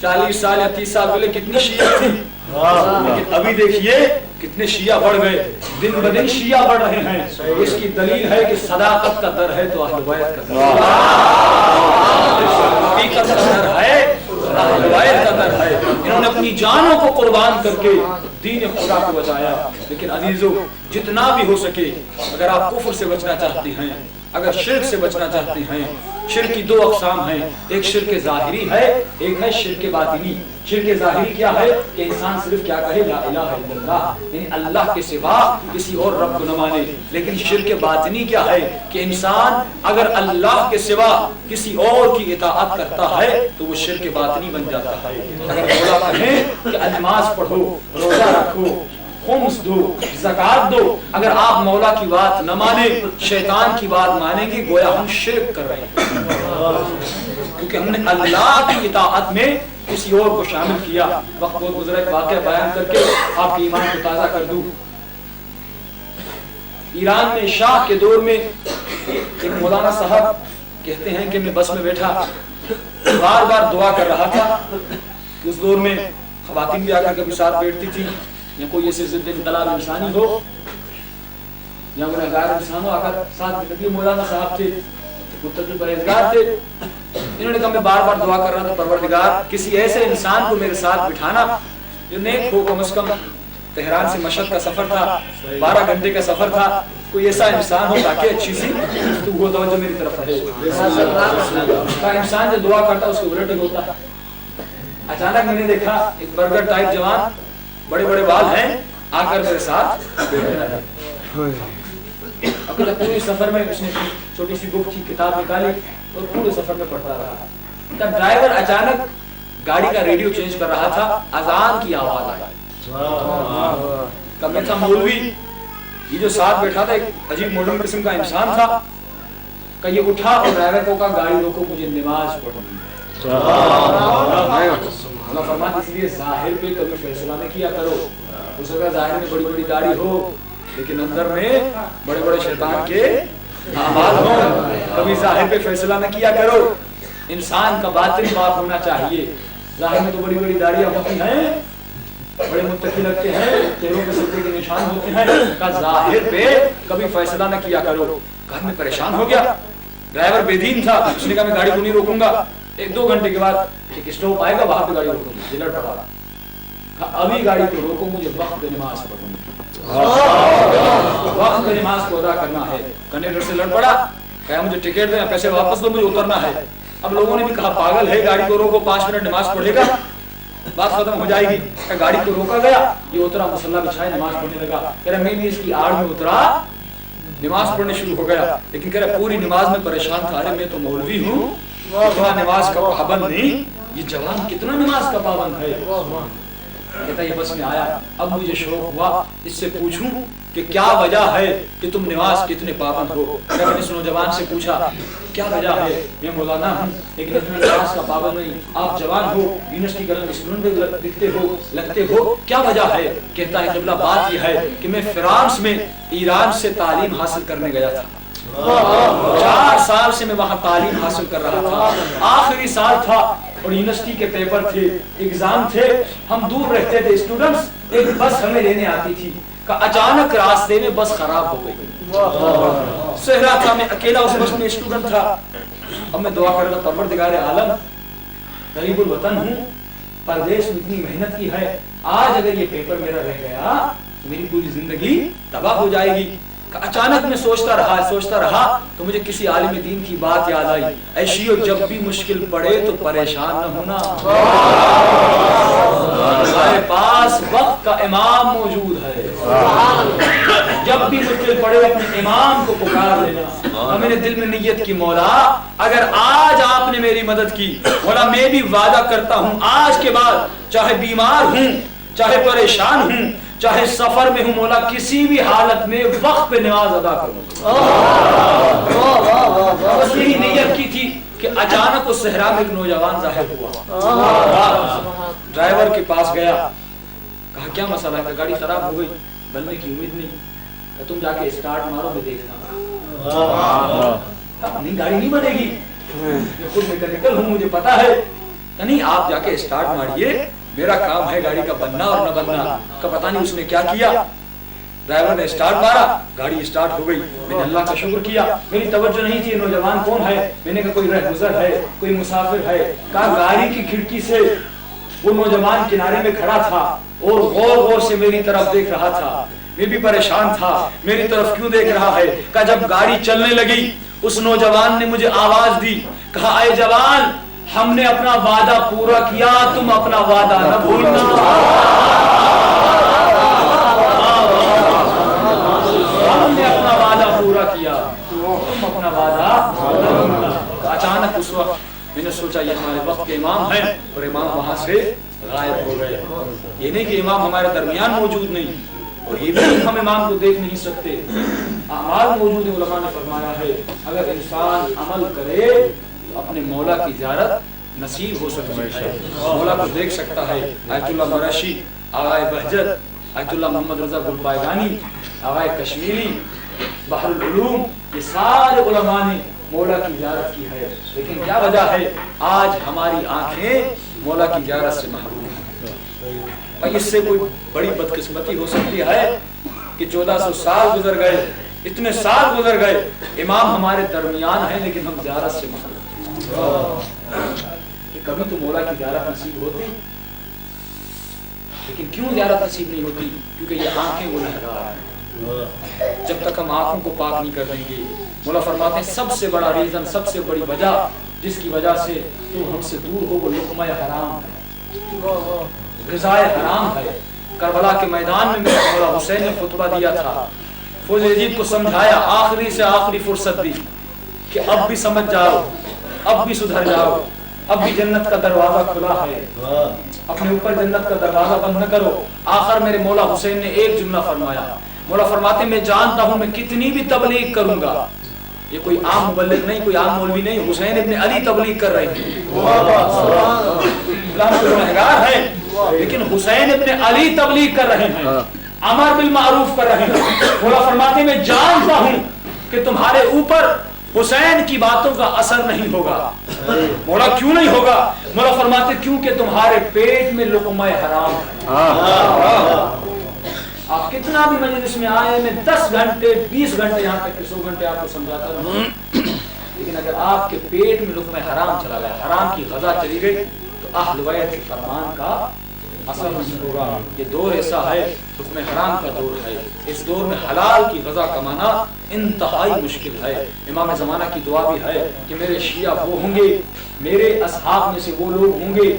40 साल या 30 साल पहले कितनी शिया थी, लेकिन अभी देखिए कितने शिया बढ़ गए, दिन ब दिन शिया बढ़ रहे हैं। इसकी दलील है कि सदाकत का दर है तो अहले बैत का दर है, अहले बैत का दर है। इन्होंने अपनी जानों को कुर्बान करके दीन खुदा को बचाया। लेकिन अजीजों, जितना भी हो सके अगर आप कुफ्र से बचना चाहते हैं, अगर शिर्क से बचना चाहते हैं, शिर्क की 2 अक़साम हैं, एक शिर्क ज़ाहिरी है, एक है शिर्क बातिनी। शिर्क ज़ाहिरी क्या है कि इंसान सिर्फ क्या कहे, ला इलाहा इल्लल्लाह, यानी अल्लाह के सिवा किसी और रब को न माने। लेकिन शिर्क बातिनी क्या है कि इंसान अगर अल्लाह के सिवा किसी और की इताअत करता है तो वो शिर्क बातिनी बन जाता है। अगर मौला कहें कि नमाज पढ़ो, रोजा रखो, खुम्स दो, ज़कात दो, अगर आप मौला की बात न माने, शैतान की बात मानेंगे, गोया हम शिर्क कर रहे हैं, क्योंकि हमने अल्लाह की इताअत में किसी और को शामिल किया। वक्त बहुत गुजरा, एक वाक़या बयान करके आपके ईमान को ताज़ा कर दूं। ईरान में शाह के दौर में एक मौलाना साहब कहते हैं कि मैं बस में बैठा बार बार दुआ कर रहा था। उस दौर में ख़वातीन भी आकर कभी साथ बैठती थी, या कोई ऐसे ज़िद्द इंक़लाब इंसानी हो या गुनहगार इंसान हो आकर साथ बैठती। मौलाना साहब थे, मुत्तकी परहेज़गार थे। इन्होंने कहा मैं बार बार दुआ कर रहा था, परवरदिगार किसी ऐसे इंसान को मेरे साथ बिठाना जो नेक हो, कम से कम तेहरान से मशहद का सफर था, 12 घंटे का सफर था, कोई ऐसा इंसान हो ताकि अच्छी सी तो वो तवज्जो मेरी तरफ है। इंसान जो दुआ करता उसके उलट ही होता। अचानक मैंने देखा एक बर्गर टाइप जवान, बड़े बड़े बाल हैं, आकर मेरे साथ अपने पूरे सफर में उसने छोटी सी बुक की किताब निकाली और पूरे सफर में पढ़ता रहा। तब ड्राइवर अचानक गाड़ी का रेडियो चेंज कर रहा था, अजान की आवाज आई। कब में था मौलवी, ये जो साथ बैठा था एक अजीब मॉडर्न किस्म का इंसान था। का ये उठा और ड्राइवर को कहा गाड़ी रोको, मुझे नमाज पढ़नी है। फरमान इसलिए जाहिर पे कभी फैसला न किया करो। हो सकता है जाहिर में बड़ी बड़ी दाढ़ी हो लेकिन अंदर में बड़े बड़े शैतान के आमाल हो। कभी जाहिर पे फैसला न किया करो। इंसान का बातिन बात होना चाहिए। जाहिर में तो बड़ी बड़ी दाढ़ियां होती हैं, बड़े मुत्तकी लगते हैं, चेहरों पे सजदे के निशान होते हैं। का जाहिर पे कभी फैसला न किया करो। घर में परेशान हो गया, ड्राइवर बेदीन था, उसने कहा मैं गाड़ी को नहीं रोकूंगा। 1-2 घंटे के बाद एक स्टॉप आएगा, वहां पे गाड़ी रोकूंगी। दिलड़ पड़ा, अभी गाड़ी को रोको, मुझे वक्त पे नमाज पढ़नी, वक्त पे नमाज को अदा करना है। कंडक्टर से लड़ पड़ा, कहा मुझे टिकट दे, पैसे वापस दो, मुझे उतरना है। अब लोगों ने भी कहा पागल है, गाड़ी को रोको, 5 मिनट नमाज पढ़ेगा, बात खत्म हो जाएगी। गाड़ी को रोका गया, ये उतरा, मुसल्ला बिछाए, नमाज पढ़ने लगा। कह रहा मैं भी इसकी आड़ में उतरा, नमाज पढ़ने शुरू हो गया। लेकिन कह रहा पूरी नमाज में परेशान था, अरे मैं तो मौलवी हूँ, नमाज का पाबंद नहीं, ये जवान कितना नमाज का पाबंद है। कहता ये बस में आया, अब मुझे शौक हुआ इससे पूछूं कि क्या वजह है कि तुम नमाज के इतने पाबंद हो। मैंने इस नौजवान से पूछा क्या वजह है, मैं मौलाना हूँ लेकिन इतने नमाज का पाबंद नहीं, आप जवान हो, यूनिवर्सिटी का स्टूडेंट दिखते हो, लगते हो, क्या वजह है। कहता है क़िबला बात यह है कि मैं फ्रांस में ईरान से तालीम हासिल करने गया था। 4 साल से मैं वहां तालीम हासिल कर रहा था, आखिरी साल था और यूनिवर्सिटी के पेपर थे, एग्जाम थे, हम दूर रहते थे स्टूडेंट्स। एक बस हमें लेने आती थी, का अचानक रास्ते में बस खराब हो गई। सहरा था, मैं अकेला उस बस में स्टूडेंट था। अब मैं दुआ कर रहा था परवरदिगार आलम, गरीबुल वतन हूँ, परदेश में इतनी मेहनत की है, आज अगर ये पेपर मेरा रह गया तो मेरी पूरी जिंदगी तबाह हो जाएगी। अचानक मैं सोचता रहा तो मुझे किसी आलिम दीन की बात याद आई, ऐशियो जब भी मुश्किल पड़े तो परेशान न होना, हमारे पास वक्त का इमाम मौजूद है। जब भी मुश्किल पड़े अपने इमाम को पुकार लेना। मैंने दिल में नियत की, मौला अगर आज आपने मेरी मदद की, मौला मैं भी वादा करता हूँ आज के बाद चाहे बीमार हूँ, चाहे परेशान हूँ, चाहे सफर में हूं, मौला किसी भी हालत में वक्त पे नमाज अदा करूं। बस यही नियत की थी कि अचानक उस सहरा में एक नौजवान जाहिर हुआ। ड्राइवर के पास गया, कहा क्या मसला है। गाड़ी खराब हो गई, बनने की उम्मीद नहीं, तुम जाके स्टार्ट मारो, मैं देखता नहीं गाड़ी नहीं बनेगी, मैं खुद मैकेनिकल हूं, मुझे पता है। نہیں آپ جا کے اسٹارٹ ماریے، میرا کام ہے گاڑی کا بننا اور نہ بننا کا۔ پتہ نہیں اس نے کیا کیا، ڈرائیور نے اسٹارٹ مارا، گاڑی اسٹارٹ ہو گئی۔ میں نے اللہ کا شکر کیا، میری توجہ نہیں تھی نوجوان کون ہے، میں نے کہا کوئی رہ گزر ہے، کوئی مسافر ہے۔ کہا گاڑی کی کھڑکی سے وہ نوجوان کنارے میں کھڑا تھا اور غور غور سے میری طرف دیکھ رہا تھا۔ میں بھی پریشان تھا، میری طرف کیوں دیکھ رہا ہے؟ کہا جب گاڑی چلنے لگی اس نوجوان نے مجھے آواز دی، کہا اے جوان، ہم نے اپنا وعدہ پورا کیا، تم اپنا وعدہ نہ بھولنا۔ ہم نے اپنا وعدہ پورا کیا، تم اپنا وعدہ نہ بھولنا۔ اچانک اس وقت میں نے سوچا یہ ہمارے وقت کے امام ہیں، اور امام وہاں سے غائب ہو گئے۔ یہ نہیں کہ امام ہمارے درمیان موجود نہیں، اور یہ بھی ہم امام کو دیکھ نہیں سکتے، اعمال موجود ہیں۔ علماء نے فرمایا ہے اگر انسان عمل کرے تو اپنے مولا کی زیارت نصیب ہو سکتی ہے، مولا کو دیکھ سکتا ہے۔ آیت اللہ مرشی، آغائے بہجت، آیت اللہ محمد رضا گلبائگانی، آغائے کشمیری، بحر العلوم، یہ سارے علماء نے مولا کی زیارت کی ہے، لیکن کیا وجہ ہے آج ہماری آنکھیں مولا کی زیارت سے محروم ہیں۔ اور اس سے کوئی بڑی بدقسمتی ہو سکتی ہے کہ 1400 سال گزر گئے، اتنے سال گزر گئے، امام ہمارے درمیان ہیں لیکن ہم زیارت سے محروم ہیں۔ کہ کبھی تو مولا کی زیارت نصیب ہوتی، لیکن کیوں زیارت نصیب نہیں ہوتی؟ کیونکہ یہ آنکھیں گنہگار ہیں۔ جب تک ہم آنکھوں کو پاک نہیں کر دیں گے، مولا فرماتے ہیں سب سے بڑا ریزن، سب سے بڑی وجہ جس کی وجہ سے تو ہم سے دور ہو وہ لقمہ حرام ہے، غذائے حرام ہے۔ کربلا کے میدان میں میرا مولا حسین نے خطبہ دیا تھا، فوج یزید کو سمجھایا، آخری سے آخری فرصت دی کہ اب بھی سمجھ جاؤ، اب بھی سدھر جاؤ، اب بھی جنت کا دروازہ کھلا ہے، اپنے اوپر جنت کا دروازہ بند نہ کرو۔ آخر میرے مولا حسین نے ایک جملہ فرمایا، مولا فرماتے میں جانتا ہوں میں کتنی بھی تبلیغ کروں گا، یہ کوئی عام مبلغ نہیں، کوئی عام مولوی نہیں، حسین ابن علی تبلیغ کر رہے ہیں، گنہگار ہے لیکن حسین ابن علی تبلیغ کر رہے ہیں، امر بالمعروف کر رہے ہیں۔ مولا فرماتے میں جانتا ہوں کہ تمہارے اوپر حسین کی باتوں کا اثر نہیں ہوگا۔ مولا کیوں نہیں ہوگا؟ مولا فرماتے کیونکہ تمہارے پیٹ میں لقمہ حرام ہے۔ آپ کتنا بھی مجلس میں آئے، میں 10 گھنٹے 20 گھنٹے یہاں تک 100 گھنٹے آپ کو سمجھاتا رہوں، لیکن اگر آپ کے پیٹ میں لقمہ حرام چلا گیا، حرام کی غذا چلی گئی، تو اہل بیت کے فرمان کا اثر نہیں ہوگا۔ یہ دور ایسا ہے، لقمہ حرام کا دور ہے، اس دور میں حلال کی غذا کمانا انتہائی مشکل ہے۔ امام زمانہ کی دعا بھی ہے کہ میرے شیعہ وہ ہوں گے، میرے اصحاب میں سے وہ لوگ ہوں گے،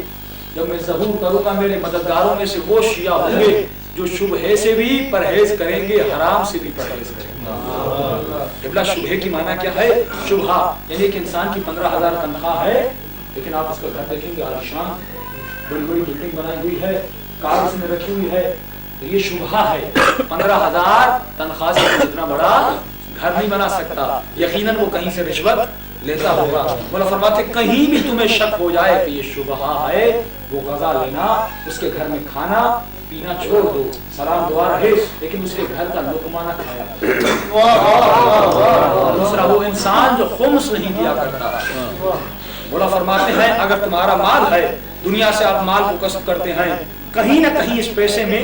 جب میں ظہور کروں گا میرے مددگاروں میں سے وہ شیعہ ہوں گے جو شبہے سے بھی پرہیز کریں گے، حرام سے بھی پرہیز کریں گے۔ ابلا شبہے کی معنی کیا ہے؟ شبہہ یعنی ایک انسان کی 15,000 تنخواہ ہے، لیکن آپ اس کا گھر دیکھیں گے عالیشان، بڑی بڑی بلڈنگ بنائی ہوئی ہے، کار اس نے رکھی ہوئی ہے، تو یہ شبہہ ہے۔ 15,000 تنخواہ سے اتنا بڑا گھر نہیں بنا سکتا، یقیناً وہ کہیں سے رشوت لیتا ہوگا۔ مولا فرماتے کہیں بھی تمہیں شک ہو جائے کہ یہ شبہہ ہے، وہ غذا لینا، اس کے گھر میں کھانا پینا چھوڑ دو، سلام دعا رہے لیکن اس کے گھر کا لقمہ نہ کھایا۔ دوسرا وہ انسان جو خمس نہیں دیا کرتا۔ مولا فرماتے ہیں اگر تمہارا مال ہے، دنیا سے آپ مال کو کسب کرتے ہیں، کہیں نہ کہیں اس پیسے میں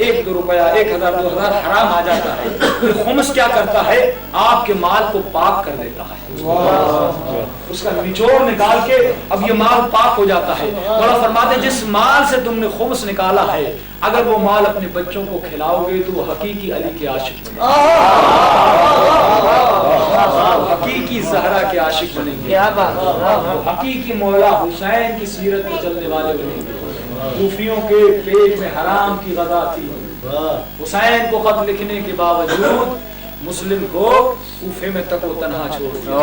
1-2 روپیہ 1,000 2,000 حرام آ جاتا ہے، پھر خمس کیا کرتا ہے؟ آپ کے مال کو پاک کر دیتا ہے، اس کا نچوڑ نکال کے اب یہ مال پاک ہو جاتا ہے۔ مولا فرماتے ہیں جس مال سے تم نے خمس نکالا ہے، اگر وہ مال اپنے بچوں کو کھلاؤ گے تو وہ حقیقی علی کے عاشق بنیں گے، حقیقی زہرا کے عاشق بنیں گے، حقیقی مولا حسین کی سیرت پہ چلنے والے بنیں گے۔ صوفیوں کے پیٹ میں حرام کی غذا تھی، حسین کو خط لکھنے کے باوجود مسلم کو کوفے میں تک و تنہا چھوڑ دیا۔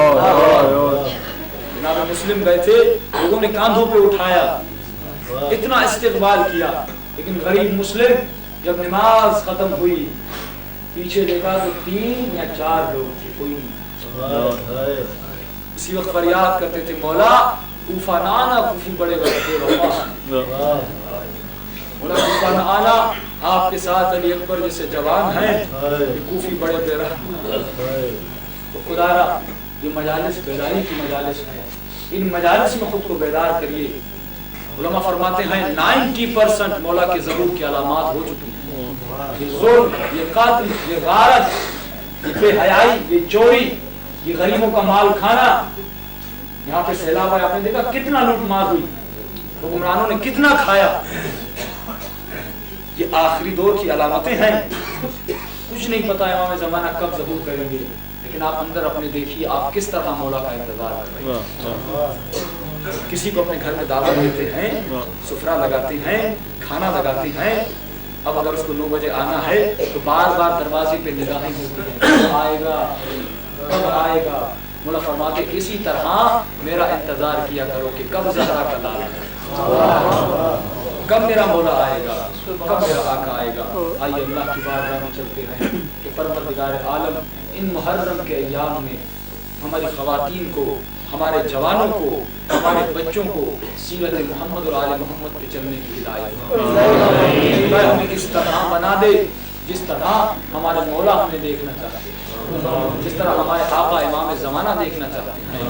جناب مسلم گئے تھے، لوگوں نے کاندھوں پہ اٹھایا، اتنا استقبال کیا، لیکن غریب مسلم جب نماز ختم ہوئی پیچھے دیکھا تو 3 یا 4 لوگ تھے، کوئی نہیں۔ اسی وقت فریاد کرتے تھے مولا کوفہ نہ آنا، کوفی بڑے بڑے وفا، مولا کوفہ نہ آنا، آپ کے ساتھ علی اکبر جیسے جوان ہیں، یہ کوفی بڑے بے رحم۔ تو خدا را یہ مجالس بیداری کی مجالس ہے، ان مجالس میں خود کو بیدار کریے، उलमा फरमाते हैं 90% मौला के ज़हूर की अलामात हो चुकी हैं। ये जुल्म, ये कातिल, ये गारत, ये बेहयाई, ये चोरी, ये गरीबों का माल खाना। यहाँ पे सैलाब आया, आपने देखा कितना लूट मार हुई, हुक्मरानों ने कितना खाया। ये आखिरी दौर की अलामतें हैं। कुछ नहीं पता इमाम ज़माना कब ज़हूर करेंगे, लेकिन आप अंदर अपने देखिए आप किस तरह मौला का इंतजार कर रहे हैं। किसी को अपने घर में दावत देते हैं, सुफरा लगाते हैं, खाना लगाते हैं। अब अगर उसको 9 बजे आना है तो बार बार दरवाजे पे निगाहें होती हैं, कब आएगा कब आएगा। मौला फरमाते इसी तरह मेरा इंतजार किया करो कि कब ज़हरा का लाल है, कब मेरा मौला आएगा, कब मेरा आका आएगा। आइए अल्लाह की बारगाह में चलते हैं कि परवरदिगार आलम इन मुहर्रम के अय्याम में हमारी ख़वातीन को, हमारे जवानों को, हमारे बच्चों को सीरत मोहम्मद और आले मोहम्मद पे चलने की हिदायत हमें इस तरह बना दे जिस तरह हमारे मौला हमें देखना चाहते हैं, जिस तरह हमारे आका इमाम ज़माना देखना चाहते हैं।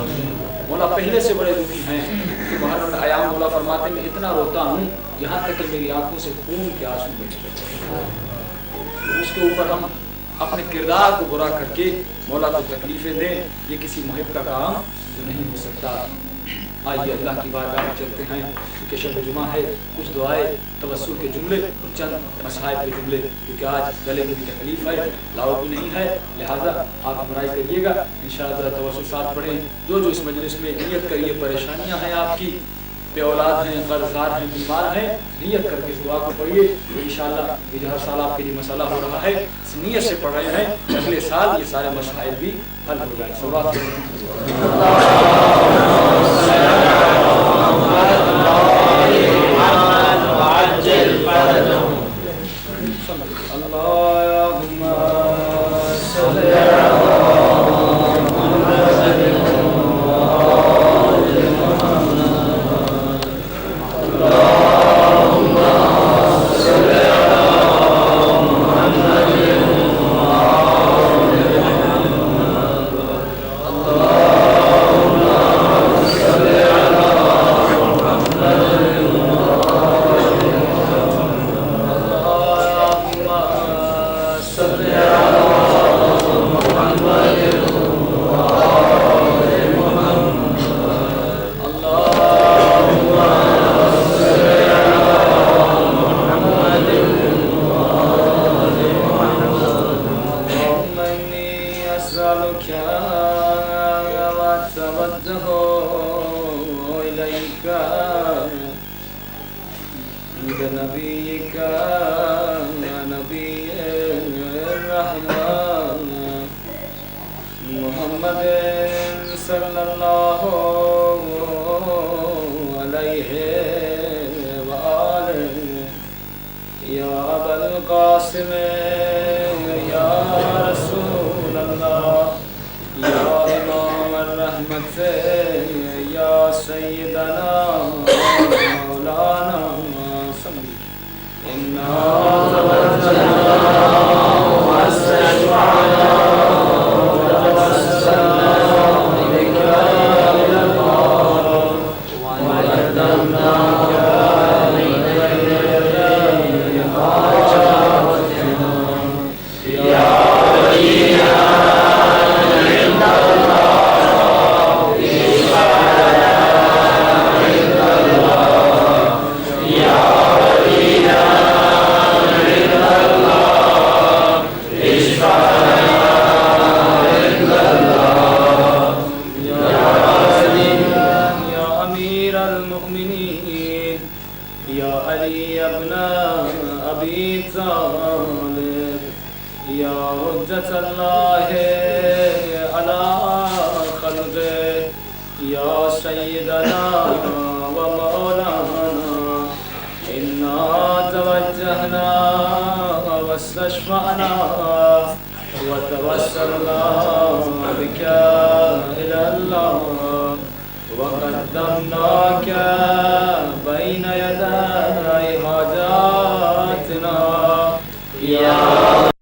मौला पहले से बड़े दुखी हैं कि मुहर्रम में आयाम मौला फरमाते मैं इतना रोता हूँ यहाँ तक कि मेरी आंखों से खून के आंसू बहते। उसके ऊपर हम अपने किरदार को बुरा करके मौला को तकलीफें दें, ये किसी मुहिब का काम तो नहीं हो सकता। आइए अल्लाह की बारगाह में चलते हैं क्योंकि शब जुमा है। कुछ दुआएं, तवस्सुल के जुमले, चंद मसाइब के जुमले, क्योंकि आज गले में भी तकलीफ है, लाओ भी नहीं है, लिहाजा आप हमराई करिएगा। इंशाअल्लाह तवस्सुल साथ पढ़ें। जो जो इस मजलिस में नियत करिए, परेशानियां हैं आपकी, बे औलाद हैं, कर्जदार हैं, बीमार हैं, नियत करके इस दुआ को पढ़िए तो इंशाअल्लाह ये जो हर साल आपके लिए मसला हो रहा है इस नियत से पढ़ रहे हैं, अगले साल ये सारे मसाइल भी हल हो जाए। وقدمناك